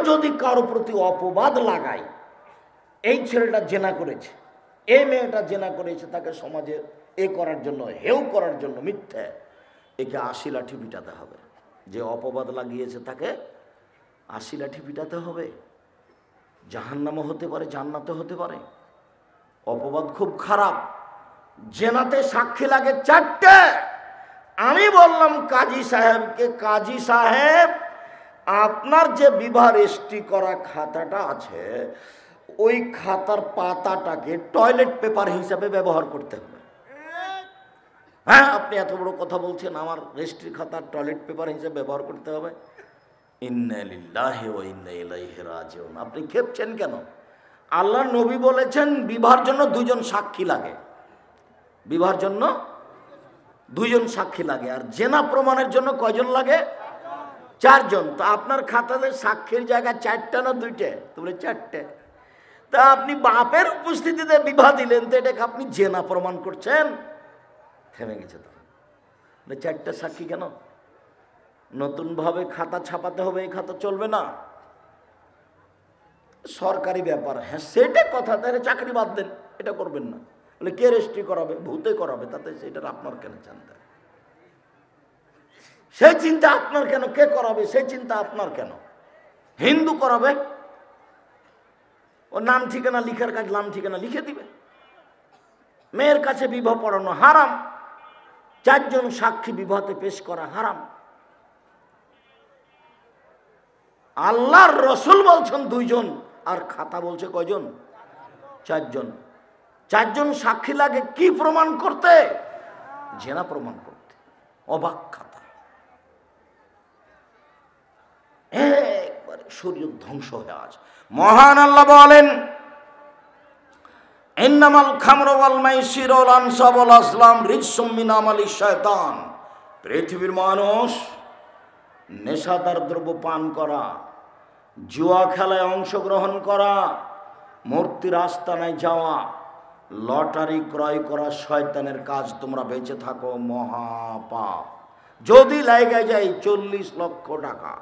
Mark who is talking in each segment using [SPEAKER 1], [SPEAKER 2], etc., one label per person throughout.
[SPEAKER 1] যদি কারো প্রতি অপবাদ লাগায়, এই ছেলেটা জেনা করেছে, এই মেয়েটা জেনা করেছে, তাকে সমাজে এ করার জন্য, হেউ করার জন্য, মিথ্যে, একে 80 লাঠি পিটাতে হবে। যে অপবাদ লাগিয়েছে তাকে 80 লাঠি পিটাতে হবে। জাহান্নামও হতে পারে, জান্নাতও হতে পারে। অপবাদ খুব খারাপ। জেনাতে সাক্ষী লাগে 4টে। আমি বললাম কাজী সাহেবকে, কাজী সাহেব, আপনার যে বিবাহ রেজিস্ট্রি করা খাতাটা আছে, ওই খাতার পাতাটাকে টয়লেট পেপার হিসাবে ব্যবহার করতে হবে। হ্যাঁ, আপনি এত বড় কথা বলছেন, আমার রেজিস্ট্রি খাতার টয়লেট পেপার হিসাবে ব্যবহার করতে হবে? ইন্না লিল্লাহি ওয়া ইন্না ইলাইহি রাজিউন। আপনি খেপছেন কেন? আল্লাহর নবী বলেছেন বিবাহের জন্য 2 জন সাক্ষী লাগে। বিবাহের জন্য 2 জন সাক্ষী লাগে। আর জেনা প্রমাণের জন্য কয়জন লাগে? 4 জন। তো আপনার খাতাতে সাক্ষীর জায়গা 4টা না 2টে? তোমরা 4টে। তা আপনি বাপের উপস্থিতিতে বিবাহ দিলেন, তো এটাকে আপনি জেনা প্রমাণ করছেন? থেমে গেছে তো। 4টা সাক্ষী কেন? নতুনভাবে খাতা ছাপাতে হবে, এই খাতা চলবে না, সরকারি ব্যাপার। হ্যাঁ, সেটা কথা, তাহলে চাকরি বাদ দেন, এটা করবেন না। বলে কে রেজিস্ট্রি করাবে? ভূতে করাবে, তাতে সেটা আপনার কেন চিন্তা? সেই চিন্তা আপনার কেন? কে করাবে সেই চিন্তা আপনার কেন? হিন্দু করাবে, ও নাম ঠিকানা লিখার কাজ, নাম ঠিকানা লিখে দিবে। মেয়ের কাছে বিবাহ পড়ানো হারাম, 4 জন সাক্ষী বিবাহতে পেশ করা হারাম। আল্লাহর রসুল বলছেন 2 জন, আর খাতা বলছে কয়জন? 4 জন। 4 জন সাক্ষী লাগে কি প্রমাণ করতে? জেনা প্রমাণ করতে। অবাক খাতা, একবারে শরীর ধ্বংস হয়ে আছে। মহান আল্লাহ বলেন, ইন্নামাল খামরু ওয়াল মাইসিরু ওয়াল আনসাবু ওয়াল আসলাম রিজসুম মিন আমালিশ শয়তান। পৃথিবীর মানুষ নেশাদার দ্রব্য পান করা, জুয়া খেলায় অংশগ্রহণ করা, মূর্তির আস্তানায় যাওয়া, লটারি ক্রয় করা শয়তানের কাজ। তোমরা বেঁচে থাকো, মহাপাপ। যদি লাইগা যায় 40 লক্ষ টাকা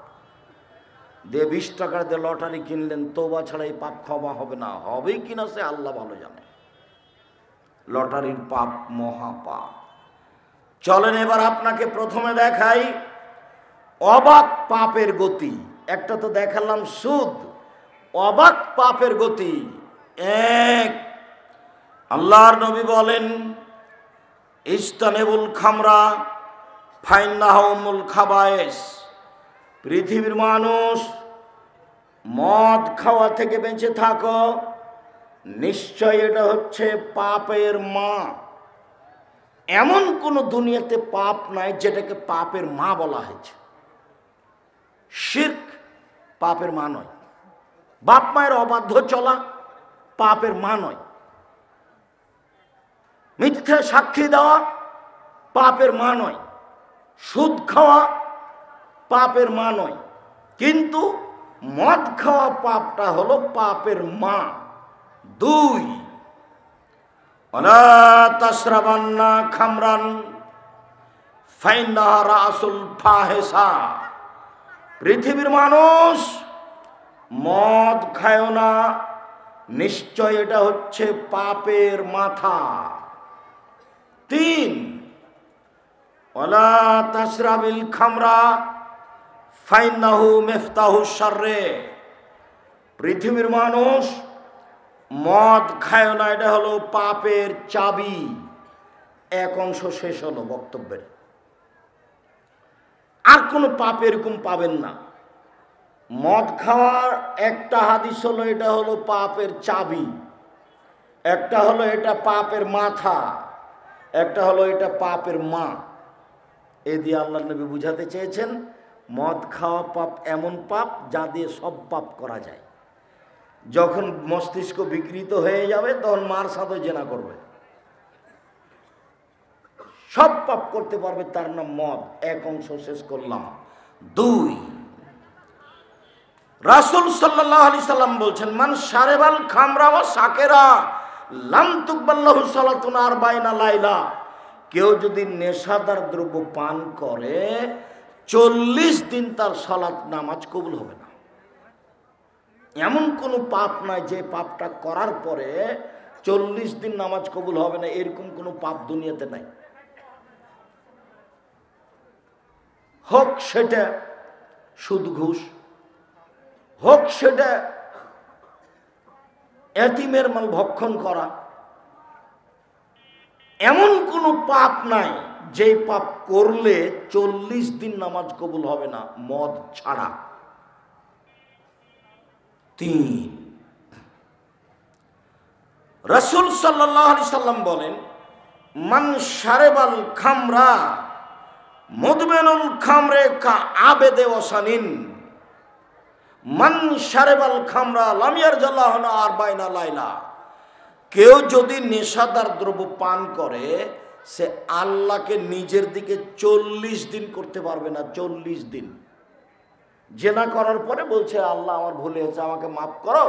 [SPEAKER 1] দিয়ে 20 টাকার দিয়ে লটারি কিনলেন, তওবা ছাড়া এই পাপ ক্ষমা হবে না। হবে কিনা সে আল্লাহ ভালো জানে। লটারির পাপ মহাপাপ। চলেন এবার আপনাকে প্রথমে দেখাই অবাক পাপের গতি। একটা তো দেখালাম সুদ, অবাক পাপের গতি। 1, আল্লাহর নবী বলেন, ইস্তানেবুল খামরা ফাইন্নাহুমুল খাবায়েস। পৃথিবীর মানুষ মদ খাওয়া থেকে বেঁচে থাকো, নিশ্চয় এটা হচ্ছে পাপের মা। এমন কোন দুনিয়াতে পাপ নাই যেটাকে পাপের মা বলা হয়েছে। শিরক পাপের মা নয়, বাপ মায়ের অবাধ্য চলা পাপের মা নয়, মিথ্যা সাক্ষী দেওয়া পাপের মা নয়, সুদ খাওয়া পাপের মা নয়। কিন্তু মদ খাওয়া পাপটা হলো পাপের মা। 2, ওয়ালা তাশরাবান্না খামরান ফাইন্নাহা রাসুল ফাহিশা। পৃথিবীর মানুষ মদ খায় না, নিশ্চয় এটা হচ্ছে পাপের মাথা। 3, ওয়ালা তাশরাবিল খামরা ফাইন্নাহু মিফতাহুশ শাররে। পৃথিবীর মানুষ মদ খায় না, এটা হলো পাপের চাবি। 1 অংশ শেষ হলো বক্তব্যের। আর কোনো পাপ এরকম পাবেন না। মদ খাওয়ার একটা হাদিস হলো এটা হলো পাপের চাবি, একটা হলো এটা পাপের মাথা, একটা হলো এটা পাপের মা। এ দিয়ে আল্লাহ নবী বুঝাতে চেয়েছেন মদ খাওয়া পাপ এমন পাপ যা দিয়ে সব পাপ করা যায়। যখন মস্তিষ্ক বিকৃত হয়ে যাবে তখন মার সাথে জেনা করবে, সব পাপ করতে পারবে, তার নাম মদ। 1 অংশ শেষ করলাম। 2, রাসূল সাল্লাল্লাহু আলাইহি সাল্লাম বলছেন, মান শারেবাল খামরা ওয়া সাকেরা লাম তুকবাল লাহু সালাতুন 40 লাইলা। কেউ যদি নেশাদার দ্রব্য পান করে 40 দিন তার সালাত নামাজ কবুল হবে না। এমন কোনো পাপ নাই যে পাপটা করার পরে 40 দিন নামাজ কবুল হবে না, এরকম কোনো পাপ দুনিয়াতে নাই। হোক সেটা সুদ ঘুষ, হোক সেটা এতিমের মাল ভক্ষণ করা, এমন কোনো পাপ নাই যে পাপ করলে 40 দিন নামাজ কবুল হবে না, মদ ছাড়া। 3, রাসূল সাল্লাল্লাহু আলাইহি সাল্লাম বলেন, মান শারেবাল খামরা মুদমিনুল খামরে কা আবেদে ওয়াসানিন, মান শারেবাল খামরা লাম ইয়ারজাল্লাহু আরবাইনা লাইলা। কেউ যদি নেশাদার দ্রব্য পান করে, সে আল্লাহকে নিজের দিকে 40 দিন করতে পারবে না। 40 দিন জেনা করার পরে বলছে, আল্লাহ আমার ভুল হয়েছে, আমাকে মাফ করো,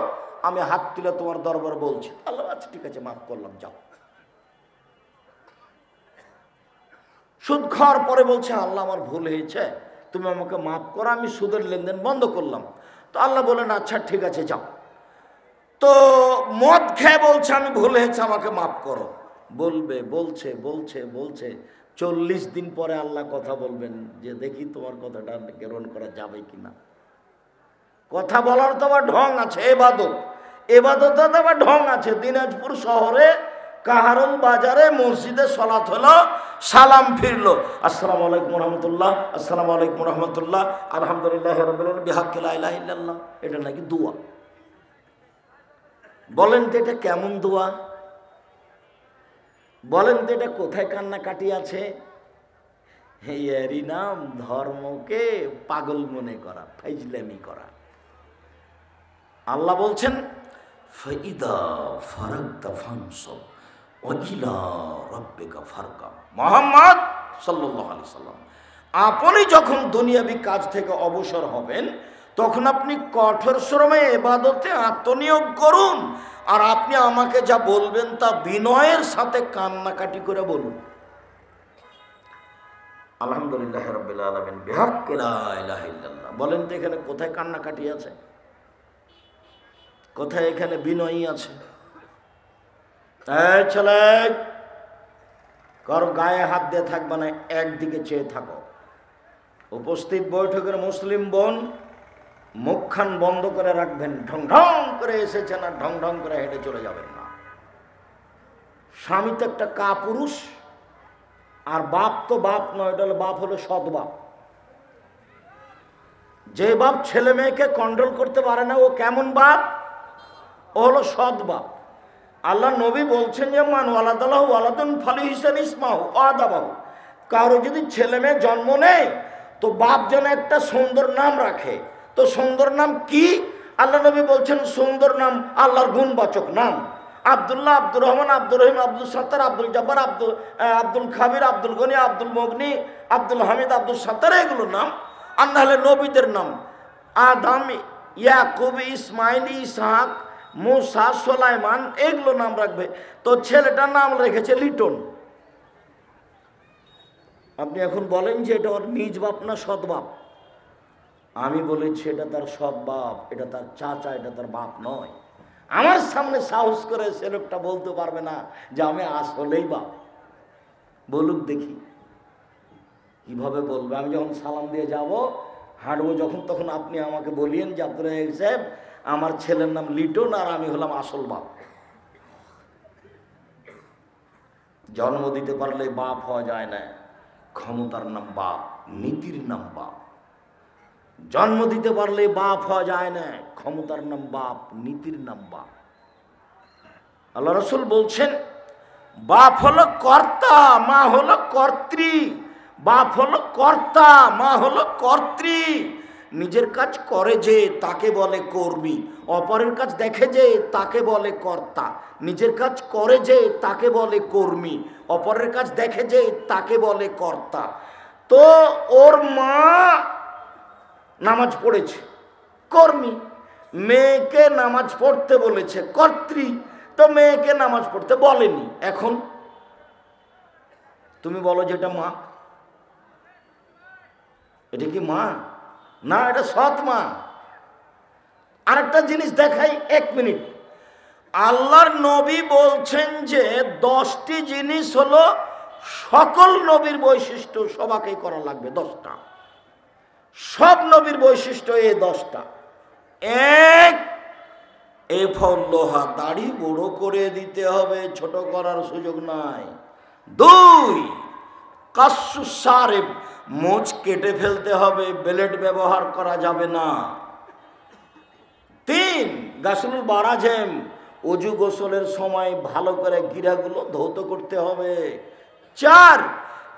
[SPEAKER 1] আমি হাত তুলে তোমার দরবারে বলছি। আল্লাহ আচ্ছা ঠিক আছে, মাফ করলাম, যাও। সুদ খাওয়ার পরে বলছে, আল্লাহ আমার ভুল হয়েছে, তুমি আমাকে মাফ করো, আমি সুদের লেনদেন বন্ধ করলাম। তো আল্লাহ বলেন, আচ্ছা ঠিক আছে, যাও। তো মদ খেয়ে বলছে, আমি ভুল হয়েছে, আমাকে মাফ করো। বলছে 40 দিন পরে আল্লাহ কথা বলবেন যে দেখি তোমার কথাটা গ্রহণ করা যাবে কিনা। কথা বলার তো আবার ঢং আছে, এবাদত তো আবার ঢং আছে। দিনাজপুর শহরে কাহারুল বাজারে মসজিদে সালাত হলো, সালাম ফিরলো, আসসালামু আলাইকুম রহমতুল্লাহ, আসসালামু আলাইকুম রহমতুল্লাহ, আলহামদুলিল্লাহ রাব্বিল আলামিন বিহাক্কি লা ইলাহা ইল্লাল্লাহ। এটা নাকি দোয়া। বলেন তো এটা কেমন দোয়া? বলেন তো এটা কোথায় কান্নাকাটি আছে? এরই নাম ধর্মকে পাগল মনে করা, ফাইজলামি করা। আল্লাহ বলছেন, ফাইদা ফারাগতা ফানসব ওয়া ইলা রাব্বিকা ফারগাব। মুহাম্মদ সাল্লাল্লাহু আলাইহি সাল্লাম, আপনি যখন দুনিয়াবি কাজ থেকে অবসর হবেন, তখন আপনি কঠোর শ্রমে ইবাদতে আত্মনিয়োগ করুন, আর আপনি আমাকে যা বলবেন তা বিনয়ের সাথে কান্নাকাটি করে বলুন। আলহামদুলিল্লাহ রাব্বিল আলামিন বিহাক্কি লা ইলাহা ইল্লাল্লাহ। বলেন তো এখানে কোথায় কান্নাকাটি আছে? কোথায় এখানে বিনয়ী আছে? ছেলে, কারো গায়ে হাত দিয়ে থাকবে না, একদিকে চেয়ে থাকো। উপস্থিত বৈঠকের মুসলিম বোন, মুখখান বন্ধ করে রাখবেন। ঢং ঢং করে এসেছেন আর ঢং ঢং করে হেঁটে চলে যাবেন না। স্বামী তো একটা কাপুরুষ, আর বাপ তো বাপ নয়, এটা হলো বাপ, হলো সৎ বাপ। যে বাপ ছেলে মেয়েকে কন্ট্রোল করতে পারে না, ও কেমন বাপ? ও হলো সৎ বাপ। আল্লাহ নবী বলছেন যে, মান ওয়ালাদাল্লাহু ওয়ালাদান ফালিহিসান ইসমাহু আদাবাহু। কারো যদি ছেলে মেয়ে জন্ম নেয়, তো বাপ যেন একটা সুন্দর নাম রাখে। তো সুন্দর নাম কি? আল্লাহ নবী বলছেন, সুন্দর নাম আল্লাহর গুণবাচক নাম। আব্দুল্লাহ, আব্দুর রহমান, আব্দুর রহিম, আব্দুল সত্তার, আব্দুল জব্বার, আব্দুল খাবির, আব্দুল গনি, আব্দুল মগনি, আব্দুল হামিদ, আব্দুল সত্তার, এগুলো নাম। আর না হলে নবীদের নাম, আদম, ইয়াকুব, ইসমাইল, ইসহাক, মুসা, সোলাইমান, এগুলো নাম রাখবে। তো ছেলেটার নাম রেখেছে লিটন। আপনি এখন বলেন যে এটা ওর নিজ বাপ না সৎ বাপ? আমি বলেছি এটা তার সৎ বাপ, এটা তার চাচা, এটা তার বাপ নয়। আমার সামনে সাহস করে সে লোকটা বলতে পারবে না যে আমি আসলেই বাপ। বলুক দেখি কিভাবে বলবে। আমি যখন সালাম দিয়ে যাব, হাঁটবো যখন, তখন আপনি আমাকে বলিয়েন যে আব্দুর রাজ্জাক সাহেব, আমার ছেলের নাম লিটন আর আমি হলাম আসল বাপ। জন্ম দিতে পারলে বাপ হওয়া যায় না, ক্ষমতার নাম বাপ, নীতির নাম বাপ। জন্ম দিতে পারলে বাপ হওয়া যায় না, ক্ষমতার নাম বাপ, নীতির নাম বাপ। আল্লাহ রাসূল বলছেন, বাপ হলো কর্তা, মা হলো কর্ত্রী। বাপ হলো কর্তা, মা হলো কর্ত্রী। নিজের কাজ করে যে তাকে বলে কর্মী, অপরের কাজ দেখে যে তাকে বলে কর্তা। নিজের কাজ করে যে তাকে বলে কর্মী, অপরের কাজ দেখে যে তাকে বলে কর্তা। তো ওর মা নামাজ পড়েছে, কর্মী। মেয়েকে নামাজ পড়তে বলেছে, কর্ত্রী। তো মেয়েকে নামাজ পড়তে বলেনি। এখন তুমি বলো যে এটা মা। এটা কি মা? না, এটা সৎ মা। আরেকটা জিনিস দেখাই, 1 মিনিট। আল্লাহর নবী বলছেন যে 10টি জিনিস হলো সকল নবীর বৈশিষ্ট্য, সবাকেই করা লাগবে। 10টা সব নবীর বৈশিষ্ট্য, এই 10টা। 1, এ ফল্লোহা, দাড়ি বড় করে দিতে হবে, ছোট করার সুযোগ নাই। 2, কাসু সারেব, মোচ কেটে ফেলতে হবে, ব্লেড ব্যবহার করা যাবে না। 3, গাসলুল বারাজেম, অজু গোসলের সময় ভালো করে গিরাগুলো ধৌত করতে হবে। 4,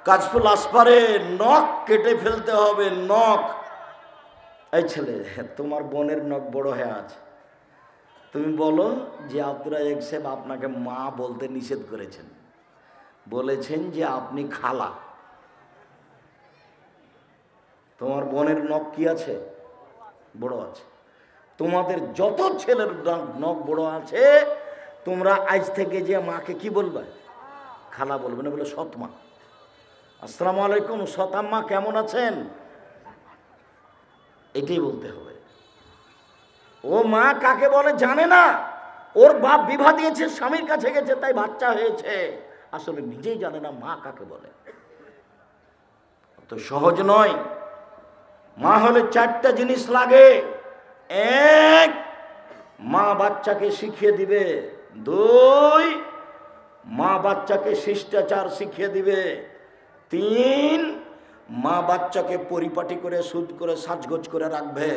[SPEAKER 1] কাজফুল আসপারে, নখ কেটে ফেলতে হবে, নখ। এই ছেলে, তোমার বোনের নখ বড় হয়ে আছে, তুমি বলো যে আব্দুর রাজ্জাক সাহেব আপনাকে মা বলতে নিষেধ করেছেন, বলেছেন যে আপনি খালা। তোমার বোনের নখ কি আছে? বড় আছে। তোমাদের যত ছেলের নখ বড় আছে, তোমরা আজ থেকে যে মাকে কি বলবে? খালা বলবে না, বলে সৎ মা। আসসালামু আলাইকুম সতাম্মা, কেমন আছেন? এটাই বলতে হবে। ও মা কাকে বলে জানে না, ওর বাপ বিবাহ দিয়েছে, স্বামীর কাছে গেছে, তাই বাচ্চা হয়েছে, আসলে নিজেই জানে না মা কাকে বলে। তো সহজ নয়। মা হলে 4টা জিনিস লাগে। 1, মা বাচ্চাকে শিখিয়ে দিবে। 2, মা বাচ্চাকে শিষ্টাচার শিখিয়ে দিবে। 3, মা বাচ্চাকে পরিপাটি করে সুদ করে সাজগোজ করে রাখবে।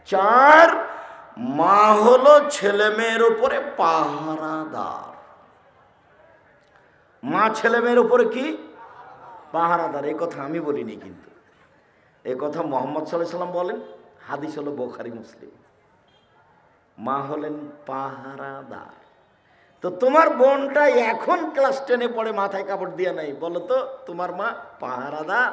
[SPEAKER 1] 4, মা হলো ছেলে মেয়ের উপরে পাহারাদার। মা ছেলে মেয়ের উপরে কি? পাহারাদার। এই কথা আমি বলিনি, কিন্তু এই কথা মুহাম্মদ সাল্লাল্লাহু আলাইহি ওয়াসাল্লাম বলেন, হাদিস হলো বুখারী মুসলিম। মা হলেন পাহারাদার। তো তোমার বোনটা এখন ক্লাস 10-এ পড়ে, মাথায় কাপড় দিয়ে নাই, বলো তো তোমার মা পাহারাদার?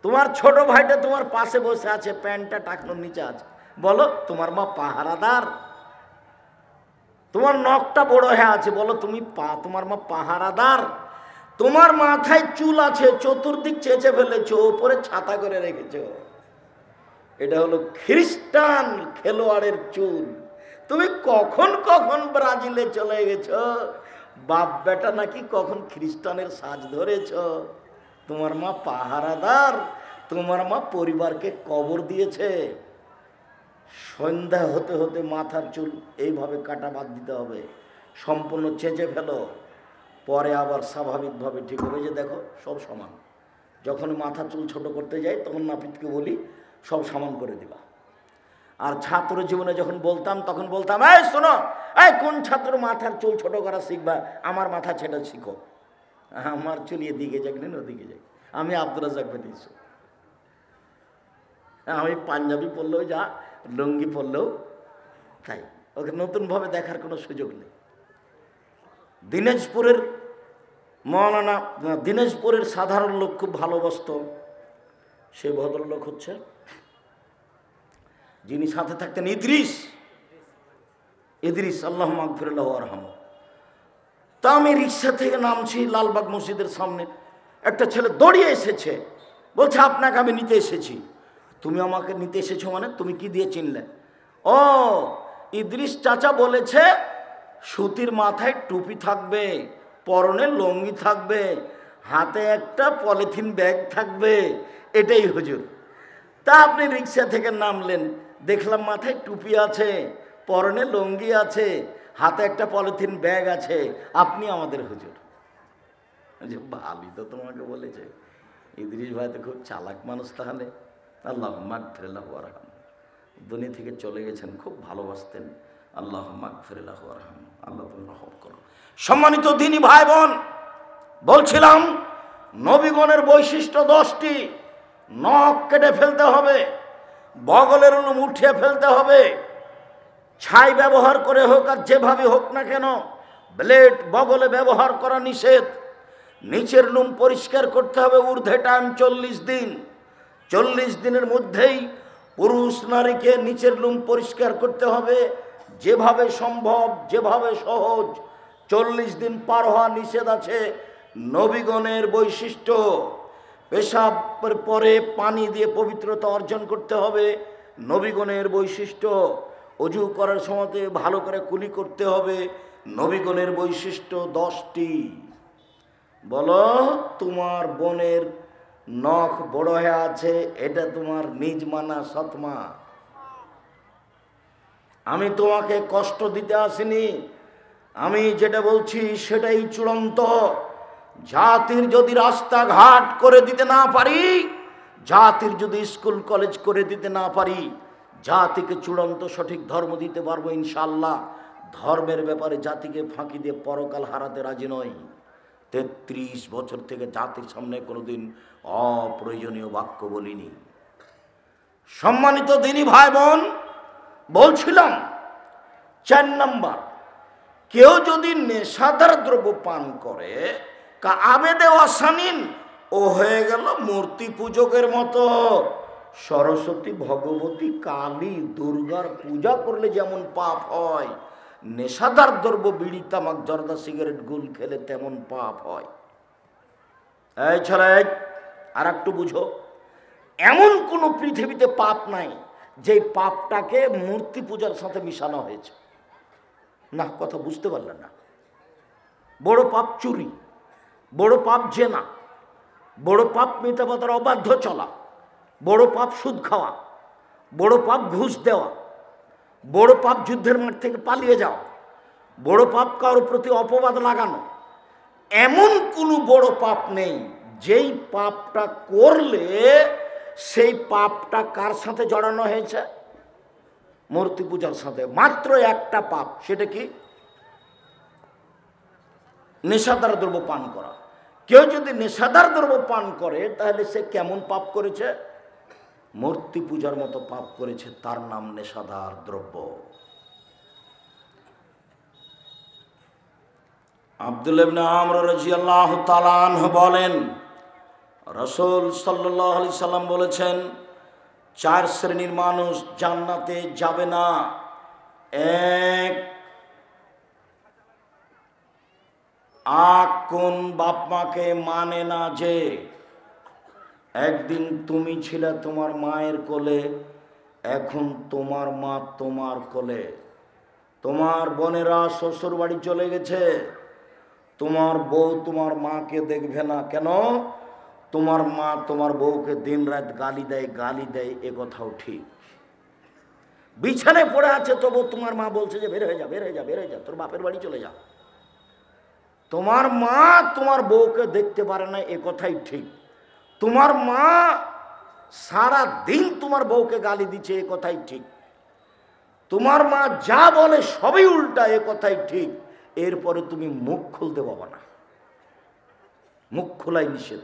[SPEAKER 1] তোমার ছোট ভাইটা তোমার পাশে বসে আছে, প্যান্টটা টাকনোর নিচে আছে, বলো তোমার মা পাহারাদার? তোমার নখটা বড় হয়ে আছে, বলো তোমার মা পাহারাদার? তোমার মাথায় চুল আছে, চতুর্দিক চেঁচে ফেলেছো, উপরে ছাতা করে রেখেছো, এটা হলো খ্রিস্টান খেলোয়াড়ের চুল। তুমি কখন কখন ব্রাজিলে চলে গেছো, বাপ বেটা নাকি কখন খ্রিস্টানের সাজ ধরেছ। তোমার মা পাহারাদার, তোমার মা পরিবারকে কবর দিয়েছে। সন্ধ্যা হতে হতে মাথার চুল এইভাবে কাটা বাদ দিতে হবে, সম্পূর্ণ চেঁচে ফেলো, পরে আবার স্বাভাবিকভাবে ঠিক হবে। যে দেখো সব সমান। যখন মাথার চুল ছোট করতে যাই তখন নাপিতকে বলি সব সমান করে দিবা। আর ছাত্র জীবনে যখন বলতাম তখন বলতাম, এই শোনো, এই কোন ছাত্র মাথার চুল ছোট করা শিখবা, আমার মাথা ছেটা শিখো। আমার চুল এদিকে যাক না ওদিকে যাক। আমি আব্দুর রাজ্জাক বেরিয়েছি, আমি পাঞ্জাবি পরলেও যা, লুঙ্গি পরলেও তাই, ওকে নতুনভাবে দেখার কোনো সুযোগ নেই। দিনাজপুরের মৌলানা, দিনাজপুরের সাধারণ লোক খুব ভালোবাসত। সেই ভদ্রলোক হচ্ছে যিনি সাথে থাকতেন ইদ্রিস, আল্লাহ মাগফিরাল্লাহু আরহামহু। তা আমি রিক্সা থেকে নামছি, লালবাগ মসজিদের সামনে একটা ছেলে দৌড়িয়ে এসেছে, বলছে আপনাকে আমি নিতে এসেছি। তুমি আমাকে নিতে এসেছো মানে? তুমি কি দিয়ে চিনলে? ও ইদ্রিস চাচা বলেছে সুতির মাথায় টুপি থাকবে, পরনে লুঙ্গি থাকবে, হাতে একটা পলিথিন ব্যাগ থাকবে, এটাই হুজুর। তা আপনি রিক্সা থেকে নামলেন, দেখলাম মাথায় টুপি আছে, পরনে লুঙ্গি আছে, হাতে একটা পলিথিন ব্যাগ আছে, আপনি আমাদের হুজুর। ভাবি তো তোমাকে বলেছে। ইদ্রিস ভাই তো খুব চালাক মানুষ। তাহলে আল্লাহ মাগফিরাল্লাহু আরহাম, দুনিয়া থেকে চলে গেছেন, খুব ভালোবাসতেন। আল্লাহ মাগফিরাল্লাহু আরহাম, আল্লাহ তুমি রহম করো। সম্মানিত দিনী ভাই বোন, বলছিলাম নবীগণের বৈশিষ্ট্য 10টি। নখ কেটে ফেলতে হবে, বগলের উলুম উঠিয়ে ফেলতে হবে, ছাই ব্যবহার করে হোক আর যেভাবে হোক না কেন, ব্লেড বগলে ব্যবহার করা নিষেধ। নিচের লুম পরিষ্কার করতে হবে, ঊর্ধ্বে টান 40 দিন। 40 দিনের মধ্যেই পুরুষ নারীকে নিচের লুম পরিষ্কার করতে হবে, যেভাবে সম্ভব, যেভাবে সহজ। 40 দিন পার হওয়া নিষেধ আছে। নবীগণের বৈশিষ্ট্য, পেশাবের পরে পানি দিয়ে পবিত্রতা অর্জন করতে হবে, নবীগণের বৈশিষ্ট্য। অজু করার সময় ভালো করে কুলি করতে হবে। নবীগণের বৈশিষ্ট্য 10টি। বলো, তোমার বোনের নখ বড় হয়ে আছে, এটা তোমার নিজ মানা সৎমা। আমি তোমাকে কষ্ট দিতে আসিনি, আমি যেটা বলছি সেটাই চূড়ান্ত। জাতির যদি রাস্তাঘাট করে দিতে না পারি, জাতির যদি স্কুল কলেজ করে দিতে না পারি, জাতিকে চূড়ান্ত সঠিক ধর্ম দিতে পারবো ইনশাআল্লাহ। ধর্মের ব্যাপারে জাতিকে ফাঁকি দিয়ে পরকাল হারাতে রাজি নয়। 33 বছর থেকে জাতির সামনে কোনোদিন অপ্রয়োজনীয় বাক্য বলিনি। সম্মানিত দিনী ভাই বোন, বলছিলাম 4 নম্বর, কেউ যদি নেশাদার দ্রব্য পান করে, আবেদে ওয়াসানিন, ও হয়ে গেল মূর্তি পূজকের মতো। সরস্বতী, ভগবতী, কালী, দুর্গার পূজা করলে যেমন পাপ হয়, নেশাদার দ্রব্য বিড়ি, তামাক, জর্দা, সিগারেট, গুল খেলে তেমন পাপ হয়। এই ছেলে, আর একটু বুঝো, এমন কোনো পৃথিবীতে পাপ নাই যে পাপটাকে মূর্তি পূজার সাথে মিশানো হয়েছে। না, কথা বুঝতে পারলেন না। বড় পাপ চুরি, বড় পাপ জেনা, বড় পাপ মিথ্যাবাদের অবাধ্য চলা, বড় পাপ সুদ খাওয়া, বড় পাপ ঘুষ দেওয়া, বড় পাপ যুদ্ধের মাঠ থেকে পালিয়ে যাওয়া, বড় পাপ কারোর প্রতি অপবাদ লাগানো। এমন কোনো বড় পাপ নেই যেই পাপটা করলে সেই পাপটা কার সাথে জড়ানো হয়েছে? মূর্তি পূজার সাথে। মাত্র একটা পাপ, সেটা কি? নেশাদার দ্রব্য পান করা। কেউ যদি নেশাদার দ্রব্য পান করে, তাহলে সে কেমন পাপ করেছে? মূর্তি পূজার মতো পাপ করেছে, তার নাম নেশাদার দ্রব্য। আব্দুল্লাহ ইবনে আমর রাদিয়াল্লাহু তাআলা আনহু বলেন, রাসূল সাল্লাল্লাহু আলাইহি সাল্লাম বলেছেন, 4 শ্রেণীর মানুষ জান্নাতে যাবে না। এক, কোন বাপ মাকে মানে না। যে একদিন তুমি ছিলে তোমার মায়ের কোলে, এখন তোমার মা তোমার কোলে। তোমার বোনেরা শ্বশুর বাড়ি চলে গেছে, তোমার বউ তোমার মাকে দেখবে না। কেন? তোমার মা তোমার বউকে দিন রাত গালি দেয়, এ কথাও ঠিক। বিছানায় পড়ে আছে, তবু তোমার মা বলছে যে বের হয়ে যা, তোর বাপের বাড়ি চলে যা। তোমার মা তোমার বউকে দেখতে পারে না, এ কথাই ঠিক। তোমার মা সারা দিন তোমার বউকে গালি দিচ্ছে, এ কথাই ঠিক। তোমার মা যা বলে সবই উল্টা, এ কথাই ঠিক। এরপরে তুমি মুখ খুলতে পারবে না, মুখ খোলাই নিষেধ।